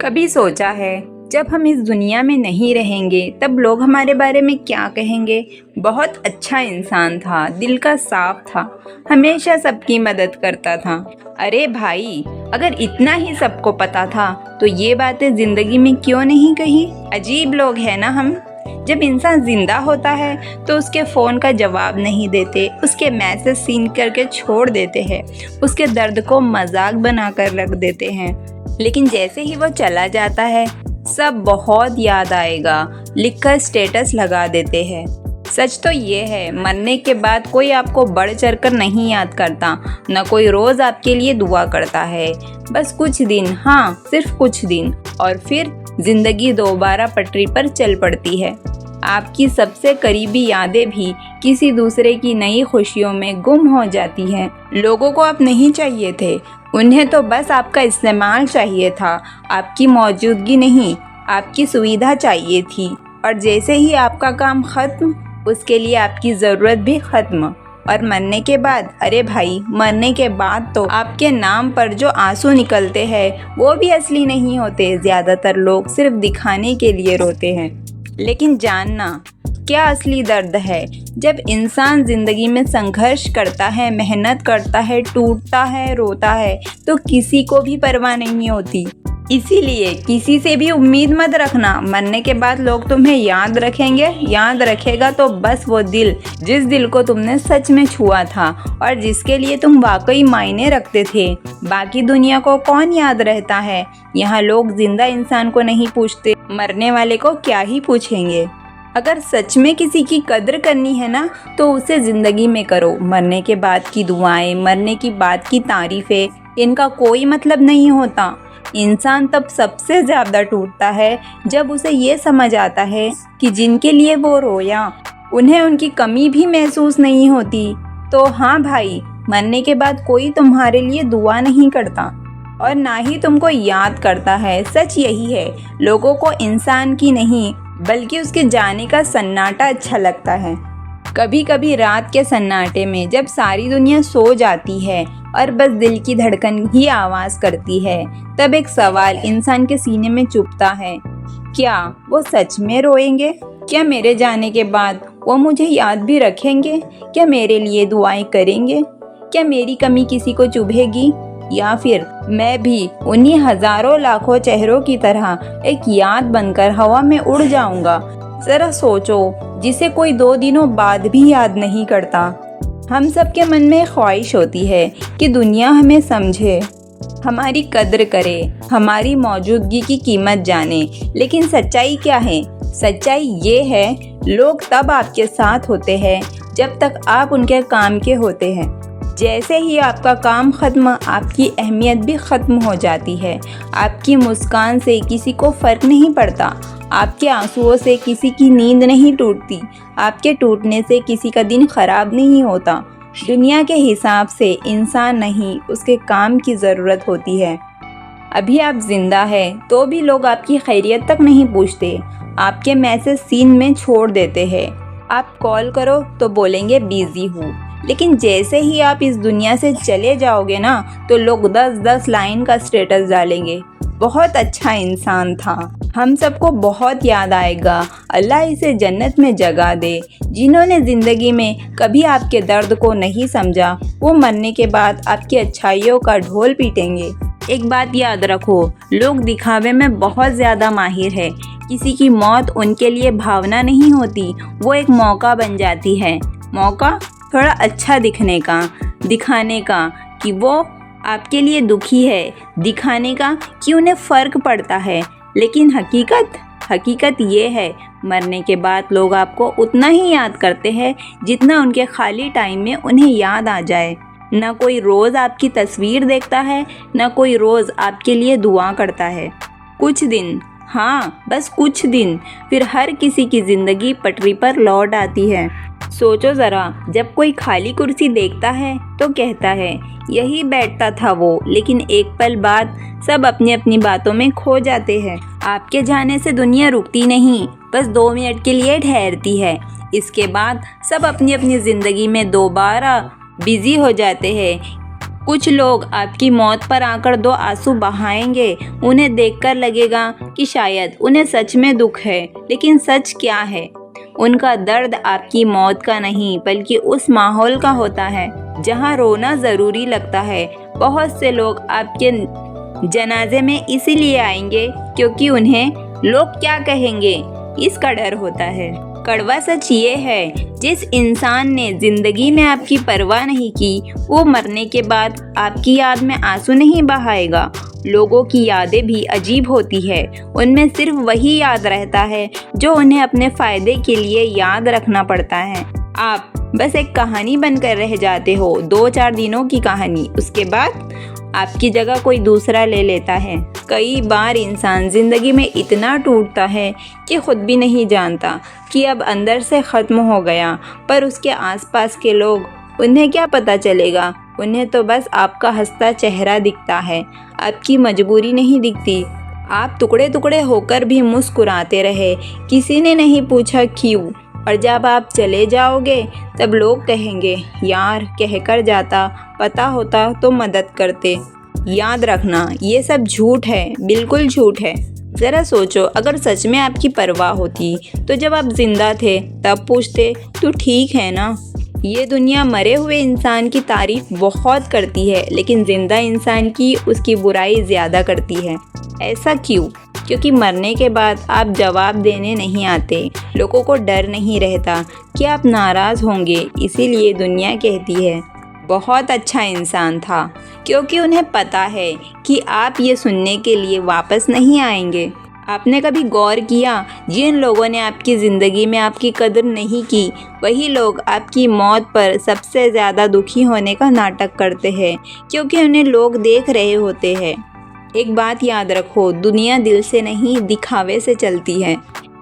कभी सोचा है जब हम इस दुनिया में नहीं रहेंगे तब लोग हमारे बारे में क्या कहेंगे। बहुत अच्छा इंसान था, दिल का साफ था, हमेशा सबकी मदद करता था। अरे भाई, अगर इतना ही सबको पता था तो ये बातें जिंदगी में क्यों नहीं कही। अजीब लोग हैं ना हम। जब इंसान जिंदा होता है तो उसके फ़ोन का जवाब नहीं देते, उसके मैसेज सीन करके छोड़ देते हैं, उसके दर्द को मजाक बनाकर रख देते हैं। लेकिन जैसे ही वो चला जाता है सब बहुत याद आएगा लिखकर स्टेटस लगा देते हैं। सच तो ये है, मरने के बाद कोई आपको बढ़ चढ़ कर नहीं याद करता, न कोई रोज़ आपके लिए दुआ करता है। बस कुछ दिन, हाँ सिर्फ कुछ दिन, और फिर जिंदगी दोबारा पटरी पर चल पड़ती है। आपकी सबसे करीबी यादें भी किसी दूसरे की नई खुशियों में गुम हो जाती हैं। लोगों को आप नहीं चाहिए थे, उन्हें तो बस आपका इस्तेमाल चाहिए था, आपकी मौजूदगी नहीं, आपकी सुविधा चाहिए थी। और जैसे ही आपका काम खत्म, उसके लिए आपकी ज़रूरत भी खत्म। और मरने के बाद, अरे भाई, मरने के बाद तो आपके नाम पर जो आंसू निकलते हैं वो भी असली नहीं होते। ज़्यादातर लोग सिर्फ दिखाने के लिए रोते हैं। लेकिन जानना क्या असली दर्द है, जब इंसान ज़िंदगी में संघर्ष करता है, मेहनत करता है, टूटता है, रोता है, तो किसी को भी परवाह नहीं होती। इसीलिए किसी से भी उम्मीद मत रखना। मरने के बाद लोग तुम्हें याद रखेंगे, याद रखेगा तो बस वो दिल, जिस दिल को तुमने सच में छुआ था और जिसके लिए तुम वाकई मायने रखते थे। बाकी दुनिया को कौन याद रहता है। यहाँ लोग जिंदा इंसान को नहीं पूछते, मरने वाले को क्या ही पूछेंगे। अगर सच में किसी की कद्र करनी है ना, तो उसे ज़िंदगी में करो। मरने के बाद की दुआएं, मरने की बाद की तारीफ़ें, इनका कोई मतलब नहीं होता। इंसान तब सबसे ज़्यादा टूटता है जब उसे ये समझ आता है कि जिनके लिए वो रोया उन्हें उनकी कमी भी महसूस नहीं होती। तो हाँ भाई, मरने के बाद कोई तुम्हारे लिए दुआ नहीं करता और ना ही तुमको याद करता है। सच यही है, लोगों को इंसान की नहीं बल्कि उसके जाने का सन्नाटा अच्छा लगता है। कभी कभी रात के सन्नाटे में जब सारी दुनिया सो जाती है और बस दिल की धड़कन ही आवाज़ करती है, तब एक सवाल इंसान के सीने में चुभता है, क्या वो सच में रोएंगे? क्या मेरे जाने के बाद वो मुझे याद भी रखेंगे? क्या मेरे लिए दुआएं करेंगे? क्या मेरी कमी किसी को चुभेगी? या फिर मैं भी उन्हीं हजारों लाखों चेहरों की तरह एक याद बनकर हवा में उड़ जाऊंगा? जरा सोचो, जिसे कोई 2 दिनों बाद भी याद नहीं करता। हम सबके मन में ख्वाहिश होती है कि दुनिया हमें समझे, हमारी कद्र करे, हमारी मौजूदगी की कीमत जाने। लेकिन सच्चाई क्या है? सच्चाई ये है, लोग तब आपके साथ होते हैं जब तक आप उनके काम के होते हैं। जैसे ही आपका काम खत्म, आपकी अहमियत भी ख़त्म हो जाती है। आपकी मुस्कान से किसी को फ़र्क नहीं पड़ता, आपके आंसुओं से किसी की नींद नहीं टूटती, आपके टूटने से किसी का दिन ख़राब नहीं होता। दुनिया के हिसाब से इंसान नहीं, उसके काम की ज़रूरत होती है। अभी आप ज़िंदा हैं तो भी लोग आपकी खैरियत तक नहीं पूछते, आपके मैसेज सीन में छोड़ देते हैं। आप कॉल करो तो बोलेंगे बिज़ी हूँ। लेकिन जैसे ही आप इस दुनिया से चले जाओगे ना, तो लोग 10-10 लाइन का स्टेटस डालेंगे, बहुत अच्छा इंसान था, हम सबको बहुत याद आएगा, अल्लाह इसे जन्नत में जगह दे। जिन्होंने ज़िंदगी में कभी आपके दर्द को नहीं समझा, वो मरने के बाद आपकी अच्छाइयों का ढोल पीटेंगे। एक बात याद रखो, लोग दिखावे में बहुत ज़्यादा माहिर है। किसी की मौत उनके लिए भावना नहीं होती, वो एक मौका बन जाती है। मौका थोड़ा अच्छा दिखने का, दिखाने का कि वो आपके लिए दुखी है, दिखाने का कि उन्हें फ़र्क पड़ता है। लेकिन हकीकत ये है, मरने के बाद लोग आपको उतना ही याद करते हैं जितना उनके खाली टाइम में उन्हें याद आ जाए। ना कोई रोज़ आपकी तस्वीर देखता है, ना कोई रोज़ आपके लिए दुआ करता है। कुछ दिन, हाँ बस कुछ दिन, फिर हर किसी की ज़िंदगी पटरी पर लौट आती है। सोचो ज़रा, जब कोई खाली कुर्सी देखता है तो कहता है यही बैठता था वो, लेकिन एक पल बाद सब अपनी अपनी बातों में खो जाते हैं। आपके जाने से दुनिया रुकती नहीं, बस 2 मिनट के लिए ठहरती है। इसके बाद सब अपनी अपनी ज़िंदगी में दोबारा बिज़ी हो जाते हैं। कुछ लोग आपकी मौत पर आकर 2 आंसू बहाएंगे। उन्हें देखकर लगेगा कि शायद उन्हें सच में दुख है, लेकिन सच क्या है? उनका दर्द आपकी मौत का नहीं बल्कि उस माहौल का होता है जहां रोना ज़रूरी लगता है। बहुत से लोग आपके जनाजे में इसीलिए आएंगे क्योंकि उन्हें लोग क्या कहेंगे इसका डर होता है। कड़वा सच ये है, जिस इंसान ने जिंदगी में आपकी परवाह नहीं की, वो मरने के बाद आपकी याद में आंसू नहीं बहाएगा। लोगों की यादें भी अजीब होती है, उनमें सिर्फ वही याद रहता है जो उन्हें अपने फ़ायदे के लिए याद रखना पड़ता है। आप बस एक कहानी बनकर रह जाते हो, 2-4 दिनों की कहानी। उसके बाद आपकी जगह कोई दूसरा ले लेता है। कई बार इंसान ज़िंदगी में इतना टूटता है कि खुद भी नहीं जानता कि अब अंदर से ख़त्म हो गया, पर उसके आसपास के लोग, उन्हें क्या पता चलेगा? उन्हें तो बस आपका हंसता चेहरा दिखता है, आपकी मजबूरी नहीं दिखती। आप टुकड़े टुकड़े होकर भी मुस्कुराते रहे, किसी ने नहीं पूछा क्यों। और जब आप चले जाओगे तब लोग कहेंगे, यार कहकर जाता, पता होता तो मदद करते। याद रखना, ये सब झूठ है, बिल्कुल झूठ है। ज़रा सोचो, अगर सच में आपकी परवाह होती तो जब आप जिंदा थे तब पूछते तू ठीक है ना? ये दुनिया मरे हुए इंसान की तारीफ बहुत करती है, लेकिन जिंदा इंसान की उसकी बुराई ज़्यादा करती है। ऐसा क्यों? क्योंकि मरने के बाद आप जवाब देने नहीं आते। लोगों को डर नहीं रहता कि आप नाराज़ होंगे, इसीलिए दुनिया कहती है बहुत अच्छा इंसान था, क्योंकि उन्हें पता है कि आप ये सुनने के लिए वापस नहीं आएंगे। आपने कभी गौर किया, जिन लोगों ने आपकी ज़िंदगी में आपकी कदर नहीं की, वही लोग आपकी मौत पर सबसे ज़्यादा दुखी होने का नाटक करते हैं, क्योंकि उन्हें लोग देख रहे होते हैं। एक बात याद रखो, दुनिया दिल से नहीं दिखावे से चलती है।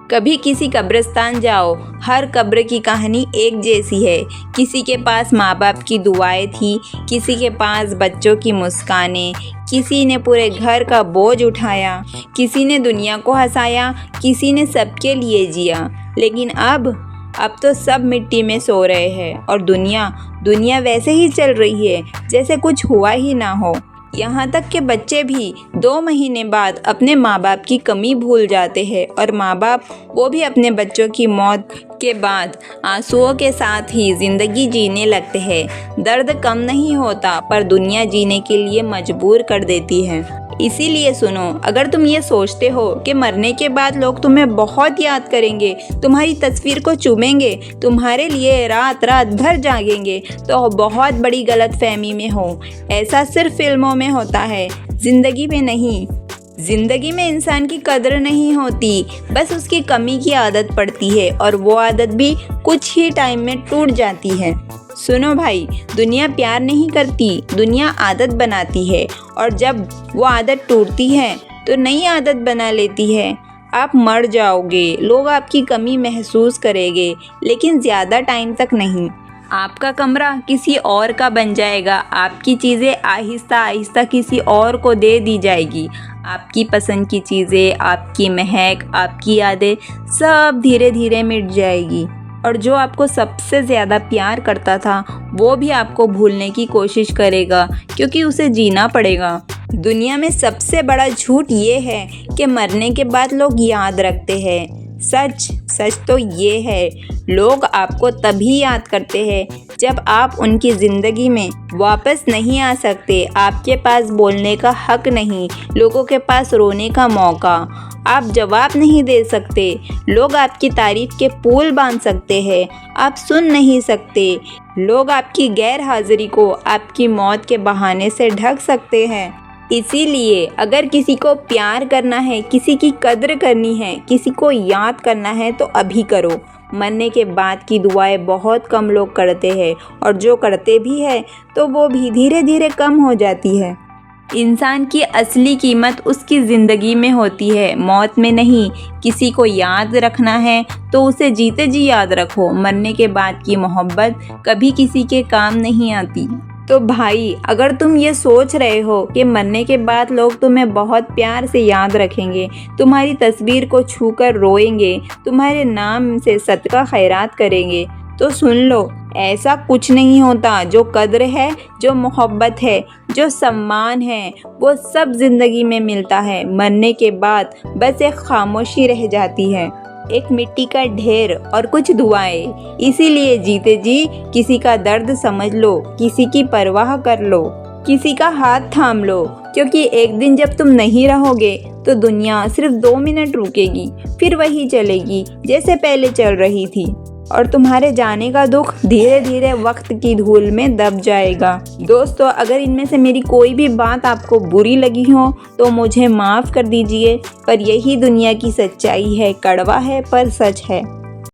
कभी किसी कब्रिस्तान जाओ, हर कब्र की कहानी एक जैसी है। किसी के पास माँ बाप की दुआएं थी, किसी के पास बच्चों की मुस्कानें, किसी ने पूरे घर का बोझ उठाया, किसी ने दुनिया को हंसाया, किसी ने सबके लिए जिया। लेकिन अब तो सब मिट्टी में सो रहे हैं और दुनिया वैसे ही चल रही है जैसे कुछ हुआ ही ना हो। यहाँ तक कि बच्चे भी 2 महीने बाद अपने माँ बाप की कमी भूल जाते हैं, और माँ बाप वो भी अपने बच्चों की मौत के बाद आंसुओं के साथ ही ज़िंदगी जीने लगते हैं। दर्द कम नहीं होता, पर दुनिया जीने के लिए मजबूर कर देती है। इसीलिए सुनो, अगर तुम ये सोचते हो कि मरने के बाद लोग तुम्हें बहुत याद करेंगे, तुम्हारी तस्वीर को चूमेंगे, तुम्हारे लिए रात रात भर जागेंगे, तो बहुत बड़ी गलतफहमी में हो। ऐसा सिर्फ फिल्मों में होता है, ज़िंदगी में नहीं। ज़िंदगी में इंसान की कदर नहीं होती, बस उसकी कमी की आदत पड़ती है, और वो आदत भी कुछ ही टाइम में टूट जाती है। सुनो भाई, दुनिया प्यार नहीं करती, दुनिया आदत बनाती है, और जब वो आदत टूटती है तो नई आदत बना लेती है। आप मर जाओगे, लोग आपकी कमी महसूस करेंगे, लेकिन ज़्यादा टाइम तक नहीं। आपका कमरा किसी और का बन जाएगा, आपकी चीज़ें आहिस्ता आहिस्ता किसी और को दे दी जाएगी। आपकी पसंद की चीज़ें, आपकी महक, आपकी यादें सब धीरे धीरे मिट जाएगी, और जो आपको सबसे ज़्यादा प्यार करता था वो भी आपको भूलने की कोशिश करेगा, क्योंकि उसे जीना पड़ेगा। दुनिया में सबसे बड़ा झूठ ये है कि मरने के बाद लोग याद रखते हैं। सच तो ये है, लोग आपको तभी याद करते हैं जब आप उनकी ज़िंदगी में वापस नहीं आ सकते। आपके पास बोलने का हक नहीं, लोगों के पास रोने का मौका। आप जवाब नहीं दे सकते, लोग आपकी तारीफ के पुल बांध सकते हैं, आप सुन नहीं सकते। लोग आपकी गैर हाजिरी को आपकी मौत के बहाने से ढक सकते हैं। इसीलिए अगर किसी को प्यार करना है, किसी की कद्र करनी है, किसी को याद करना है, तो अभी करो। मरने के बाद की दुआएं बहुत कम लोग करते हैं, और जो करते भी हैं तो वो भी धीरे धीरे कम हो जाती है। इंसान की असली कीमत उसकी ज़िंदगी में होती है, मौत में नहीं। किसी को याद रखना है तो उसे जीते जी याद रखो। मरने के बाद की मोहब्बत कभी किसी के काम नहीं आती। तो भाई, अगर तुम ये सोच रहे हो कि मरने के बाद लोग तुम्हें बहुत प्यार से याद रखेंगे, तुम्हारी तस्वीर को छूकर रोएंगे, तुम्हारे नाम से सदका खैरात करेंगे, तो सुन लो, ऐसा कुछ नहीं होता। जो कद्र है, जो मोहब्बत है, जो सम्मान है, वो सब जिंदगी में मिलता है। मरने के बाद बस एक खामोशी रह जाती है, एक मिट्टी का ढेर और कुछ दुआएं। इसीलिए जीते जी किसी का दर्द समझ लो, किसी की परवाह कर लो, किसी का हाथ थाम लो, क्योंकि एक दिन जब तुम नहीं रहोगे तो दुनिया सिर्फ 2 मिनट रुकेगी, फिर वही चलेगी जैसे पहले चल रही थी, और तुम्हारे जाने का दुख धीरे धीरे वक्त की धूल में दब जाएगा। दोस्तों, अगर इनमें से मेरी कोई भी बात आपको बुरी लगी हो तो मुझे माफ़ कर दीजिए, पर यही दुनिया की सच्चाई है। कड़वा है पर सच है।